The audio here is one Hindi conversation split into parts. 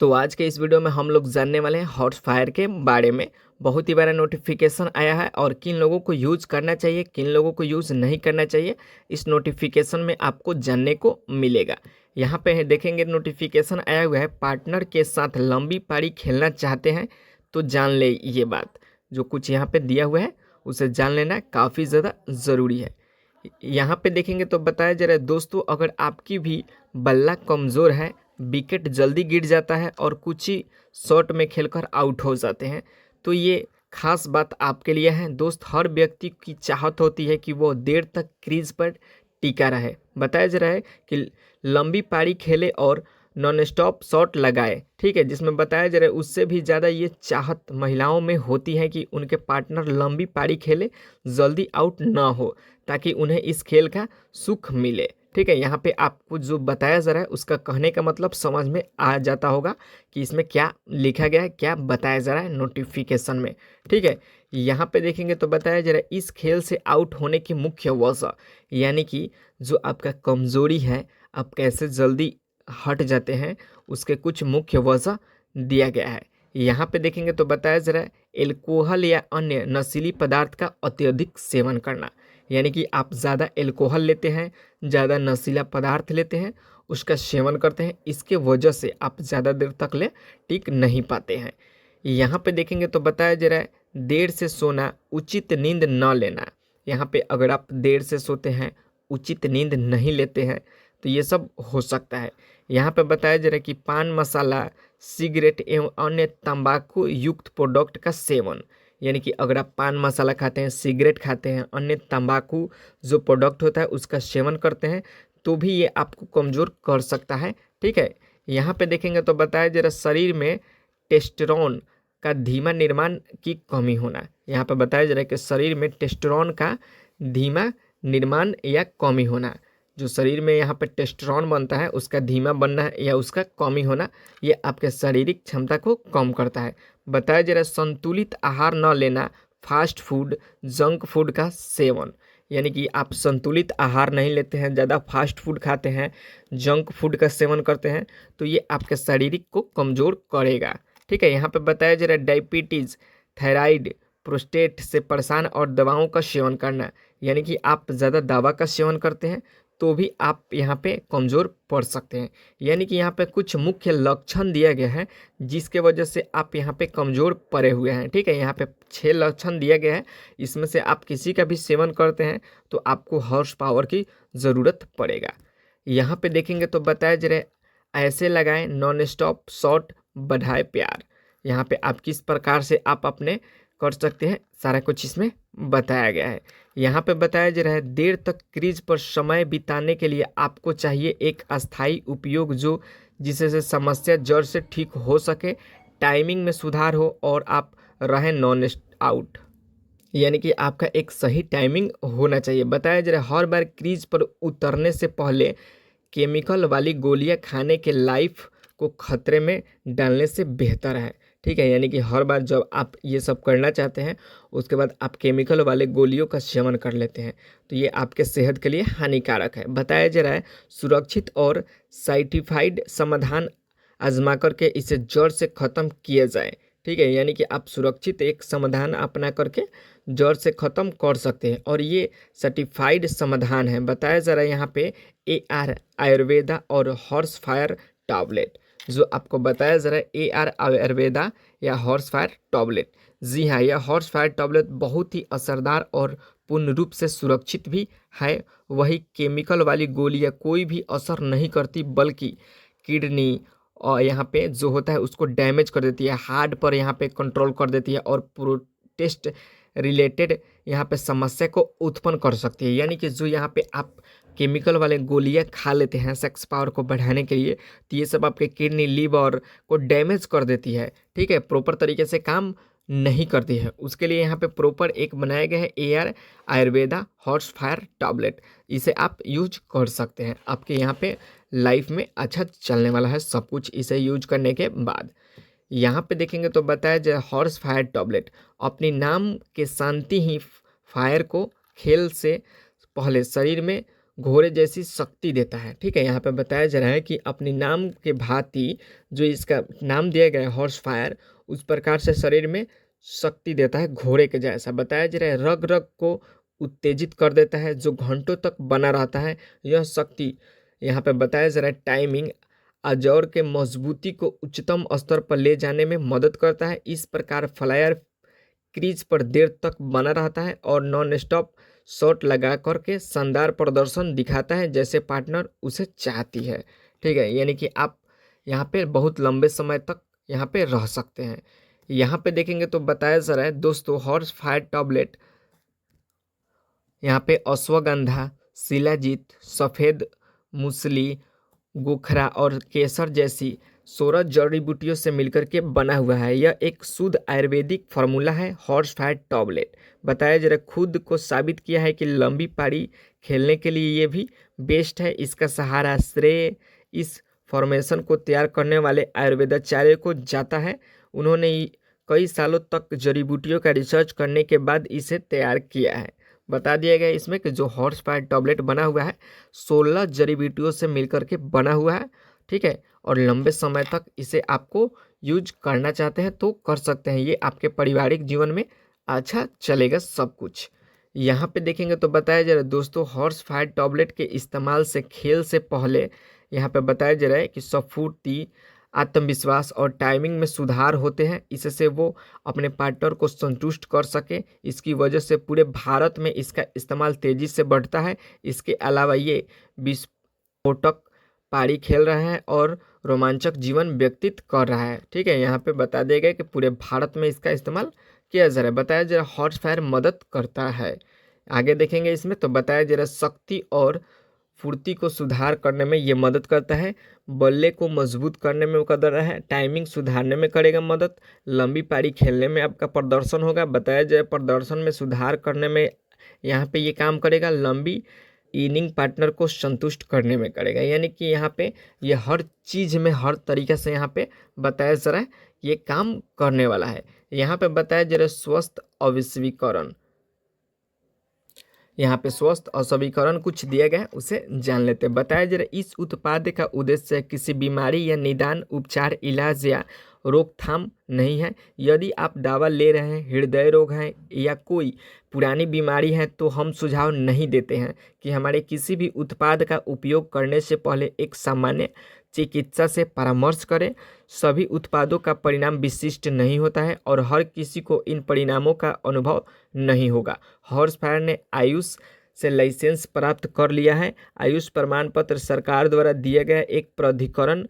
तो आज के इस वीडियो में हम लोग जानने वाले हैं हॉर्स फायर के बारे में। बहुत ही बड़ा नोटिफिकेशन आया है और किन लोगों को यूज़ करना चाहिए, किन लोगों को यूज़ नहीं करना चाहिए, इस नोटिफिकेशन में आपको जानने को मिलेगा। यहाँ पे है देखेंगे नोटिफिकेशन आया हुआ है, पार्टनर के साथ लंबी पारी खेलना चाहते हैं तो जान ले ये बात। जो कुछ यहाँ पे दिया हुआ है उसे जान लेना काफ़ी ज़्यादा ज़रूरी है। यहाँ पे देखेंगे तो बताया जा रहा है दोस्तों, अगर आपकी भी बल्ला कमज़ोर है, विकेट जल्दी गिर जाता है और कुछ ही शॉट में खेलकर आउट हो जाते हैं, तो ये खास बात आपके लिए है दोस्त। हर व्यक्ति की चाहत होती है कि वो देर तक क्रीज पर टिका रहे। बताया जा रहा है कि लंबी पारी खेले और नॉन स्टॉप शॉट लगाए, ठीक है, जिसमें बताया जा रहा है उससे भी ज़्यादा ये चाहत महिलाओं में होती है कि उनके पार्टनर लंबी पारी खेले, जल्दी आउट ना हो, ताकि उन्हें इस खेल का सुख मिले। ठीक है, यहाँ पे आपको जो बताया जा रहा है उसका कहने का मतलब समझ में आ जाता होगा कि इसमें क्या लिखा गया है, क्या बताया जा रहा है नोटिफिकेशन में। ठीक है, यहाँ पे देखेंगे तो बताया जा रहा है इस खेल से आउट होने की मुख्य वजह, यानी कि जो आपका कमजोरी है, आप कैसे जल्दी हट जाते हैं, उसके कुछ मुख्य वजह दिया गया है। यहाँ पे देखेंगे तो बताया जा रहा है एल्कोहल या अन्य नशीली पदार्थ का अत्यधिक सेवन करना, यानी कि आप ज़्यादा एल्कोहल लेते हैं, ज़्यादा नशीला पदार्थ लेते हैं, उसका सेवन करते हैं, इसके वजह से आप ज़्यादा देर तक ले टिक नहीं पाते हैं। यहाँ पे देखेंगे तो बताया जा रहा है देर से सोना, उचित नींद न लेना। यहाँ पे अगर आप देर से सोते हैं, उचित नींद नहीं लेते हैं, तो ये सब हो सकता है। यहाँ पे बताया जा रहा है कि पान मसाला, सिगरेट एवं अन्य तंबाकू युक्त प्रोडक्ट का सेवन, यानी कि अगर आप पान मसाला खाते हैं, सिगरेट खाते हैं, अन्य तंबाकू जो प्रोडक्ट होता है उसका सेवन करते हैं, तो भी ये आपको कमज़ोर कर सकता है। ठीक है, यहाँ पे देखेंगे तो बताया जा रहा है शरीर में टेस्टोस्टेरोन का धीमा निर्माण की कमी होना। यहाँ पे बताया जा रहा है कि शरीर में टेस्टोस्टेरोन का धीमा निर्माण या कमी होना, जो शरीर में यहाँ पे टेस्टोस्टेरोन बनता है उसका धीमा बनना या उसका कमी होना, ये आपके शारीरिक क्षमता को कम करता है। बताया जा रहा है संतुलित आहार न लेना, फास्ट फूड, जंक फूड का सेवन, यानी कि आप संतुलित आहार नहीं लेते हैं, ज़्यादा फास्ट फूड खाते हैं, जंक फूड का सेवन करते हैं, तो ये आपके शारीरिक को कमज़ोर करेगा। ठीक है, यहाँ पे बताया जा रहा है डायबिटीज़, थायराइड, प्रोस्टेट से परेशान और दवाओं का सेवन करना, यानी कि आप ज़्यादा दवा का सेवन करते हैं तो भी आप यहाँ पे कमज़ोर पड़ सकते हैं। यानी कि यहाँ पे कुछ मुख्य लक्षण दिया गया है जिसके वजह से आप यहाँ पे कमज़ोर पड़े हुए हैं। ठीक है, यहाँ पे 6 लक्षण दिया गया है, इसमें से आप किसी का भी सेवन करते हैं तो आपको हॉर्स पावर की ज़रूरत पड़ेगा। यहाँ पे देखेंगे तो बताया जा रहा है ऐसे लगाएं नॉन स्टॉप शॉट, बढ़ाए प्यार। यहाँ पे आप किस प्रकार से आप अपने कर सकते हैं, सारा कुछ इसमें बताया गया है। यहाँ पे बताया जा रहा है देर तक क्रीज पर समय बिताने के लिए आपको चाहिए एक अस्थायी उपयोग जो जिससे से समस्या जड़ से ठीक हो सके, टाइमिंग में सुधार हो और आप रहें नॉन आउट, यानी कि आपका एक सही टाइमिंग होना चाहिए। बताया जा रहा है हर बार क्रीज पर उतरने से पहले केमिकल वाली गोलियां खाने के लाइफ को खतरे में डालने से बेहतर है। ठीक है, यानी कि हर बार जब आप ये सब करना चाहते हैं उसके बाद आप केमिकल वाले गोलियों का सेवन कर लेते हैं तो ये आपके सेहत के लिए हानिकारक है। बताया जा रहा है सुरक्षित और सर्टिफाइड समाधान आजमा करके इसे जड़ से ख़त्म किया जाए। ठीक है, यानी कि आप सुरक्षित एक समाधान अपना करके जड़ से ख़त्म कर सकते हैं और ये सर्टिफाइड समाधान है। बताया जा रहा है यहाँ पे AR आयुर्वेदा और हॉर्स फायर टैबलेट, जो आपको बताया जा रहा है AR आयुर्वेदा या हॉर्स फायर टैबलेट। जी हाँ, यह हॉर्स फायर टैबलेट बहुत ही असरदार और पूर्ण रूप से सुरक्षित भी है। वही केमिकल वाली गोलियाँ कोई भी असर नहीं करती, बल्कि किडनी और यहाँ पे जो होता है उसको डैमेज कर देती है, हार्ट पर यहाँ पे कंट्रोल कर देती है और प्रोटेस्ट रिलेटेड यहाँ पे समस्या को उत्पन्न कर सकती है। यानी कि जो यहाँ पे आप केमिकल वाले गोलियां खा लेते हैं सेक्स पावर को बढ़ाने के लिए, तो ये सब आपके किडनी, लिवर को डैमेज कर देती है। ठीक है, प्रॉपर तरीके से काम नहीं करती है। उसके लिए यहाँ पे प्रॉपर एक बनाया गया है AR Ayurveda horse fire tablet, इसे आप यूज कर सकते हैं। आपके यहाँ पे लाइफ में अच्छा चलने वाला है सब कुछ इसे यूज करने के बाद। यहाँ पे देखेंगे तो बताया जाए हॉर्स फायर टैबलेट अपनी नाम के शांति ही फायर को खेल से पहले शरीर में घोड़े जैसी शक्ति देता है। ठीक है, यहाँ पे बताया जा रहा है कि अपने नाम के भांति जो इसका नाम दिया गया है हॉर्स फायर, उस प्रकार से शरीर में शक्ति देता है घोड़े के जैसा। बताया जा रहा है रग रग को उत्तेजित कर देता है, जो घंटों तक बना रहता है। यह शक्ति यहाँ पे बताया जा रहा है टाइमिंग अजौर के मजबूती को उच्चतम स्तर पर ले जाने में मदद करता है। इस प्रकार फ्लायर क्रीज पर देर तक बना रहता है और नॉन स्टॉप शॉट लगा करके शानदार प्रदर्शन दिखाता है जैसे पार्टनर उसे चाहती है। ठीक है, यानी कि आप यहाँ पे बहुत लंबे समय तक यहाँ पे रह सकते हैं। यहाँ पे देखेंगे तो बताया जा रहा है दोस्तों हॉर्स फायर टैबलेट यहाँ पे अश्वगंधा, शिलाजीत, सफ़ेद मूसली, गोखरा और केसर जैसी 16 जड़ी बूटियों से मिलकर के बना हुआ है। यह एक शुद्ध आयुर्वेदिक फार्मूला है हॉर्स फायर टैबलेट। बताया जरा खुद को साबित किया है कि लंबी पारी खेलने के लिए ये भी बेस्ट है। इसका सहारा श्रेय इस फॉर्मेशन को तैयार करने वाले आयुर्वेदाचार्य को जाता है। उन्होंने कई सालों तक जड़ी बूटियों का रिसर्च करने के बाद इसे तैयार किया है। बता दिया गया इसमें कि जो हॉर्स फायर टैबलेट बना हुआ है 16 जड़ी बूटियों से मिलकर के बना हुआ है। ठीक है, और लंबे समय तक इसे आपको यूज करना चाहते हैं तो कर सकते हैं। ये आपके पारिवारिक जीवन में अच्छा चलेगा सब कुछ। यहाँ पे देखेंगे तो बताया जा रहा है दोस्तों हॉर्स फायर टैबलेट के इस्तेमाल से खेल से पहले यहाँ पे बताया जा रहा है कि स्फूर्ति, आत्मविश्वास और टाइमिंग में सुधार होते हैं। इससे वो अपने पार्टनर को संतुष्ट कर सके। इसकी वजह से पूरे भारत में इसका इस्तेमाल तेज़ी से बढ़ता है। इसके अलावा ये विस्फोटक पारी खेल रहा है और रोमांचक जीवन व्यतीत कर रहा है। ठीक है, यहाँ पे बता दिया गया कि पूरे भारत में इसका इस्तेमाल किया जा रहा है। बताया जा रहा है हॉर्स फायर मदद करता है। आगे देखेंगे इसमें तो बताया जा रहा है शक्ति और फुर्ती को सुधार करने में ये मदद करता है। बल्ले को मजबूत करने में कर रहा है। टाइमिंग सुधारने में करेगा मदद। लंबी पारी खेलने में आपका प्रदर्शन होगा। बताया जाए प्रदर्शन में सुधार करने में यहाँ पे ये काम करेगा। लंबी इनिंग पार्टनर को संतुष्ट करने में करेगा। यानी कि यहाँ पे ये हर चीज़ में हर तरीके से यहाँ पे बताया जा रहा है ये काम करने वाला है। यहाँ पे बताया जा रहा है स्वस्थ अविस्वीकरण। यहाँ पे स्वस्थ और समीकरण कुछ दिया गया है उसे जान लेते हैं। बताया जा रहा है इस उत्पाद का उद्देश्य किसी बीमारी या निदान, उपचार, इलाज या रोकथाम नहीं है। यदि आप दवा ले रहे हैं, हृदय रोग है या कोई पुरानी बीमारी है तो हम सुझाव नहीं देते हैं कि हमारे किसी भी उत्पाद का उपयोग करने से पहले एक सामान्य चिकित्सा से परामर्श करें। सभी उत्पादों का परिणाम विशिष्ट नहीं होता है और हर किसी को इन परिणामों का अनुभव नहीं होगा। हॉर्स फायर ने आयुष से लाइसेंस प्राप्त कर लिया है। आयुष प्रमाण पत्र सरकार द्वारा दिया गया एक प्राधिकरण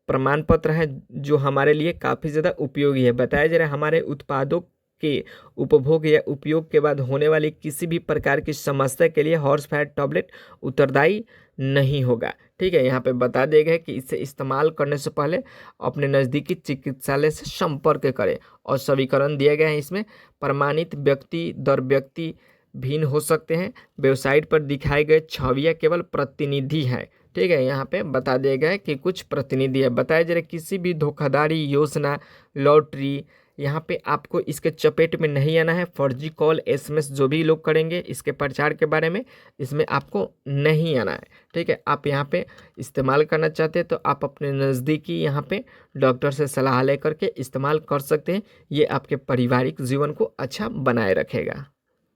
प्रमाण पत्र है जो हमारे लिए काफ़ी ज़्यादा उपयोगी है। बताया जा रहा है हमारे उत्पादों के उपभोग या उपयोग के बाद होने वाली किसी भी प्रकार की समस्या के लिए हॉर्स फायर टैबलेट उत्तरदायी नहीं होगा। ठीक है, यहाँ पे बता दिया गया है कि इसे इस्तेमाल करने से पहले अपने नज़दीकी चिकित्सालय से संपर्क करें। और समीकरण दिया गया है इसमें प्रमाणित व्यक्ति दर व्यक्ति भिन्न हो सकते हैं। वेबसाइट पर दिखाए गए छवियाँ केवल प्रतिनिधि हैं। ठीक है, यहाँ पे बता दिया गया है कि कुछ प्रतिनिधि है। बताया जा रहा है किसी भी धोखाधड़ी योजना, लॉटरी, यहाँ पे आपको इसके चपेट में नहीं आना है। फर्जी कॉल, एसएमएस जो भी लोग करेंगे इसके प्रचार के बारे में, इसमें आपको नहीं आना है। ठीक है, आप यहाँ पे इस्तेमाल करना चाहते हैं तो आप अपने नज़दीकी यहाँ पे डॉक्टर से सलाह लेकर के इस्तेमाल कर सकते हैं। ये आपके पारिवारिक जीवन को अच्छा बनाए रखेगा।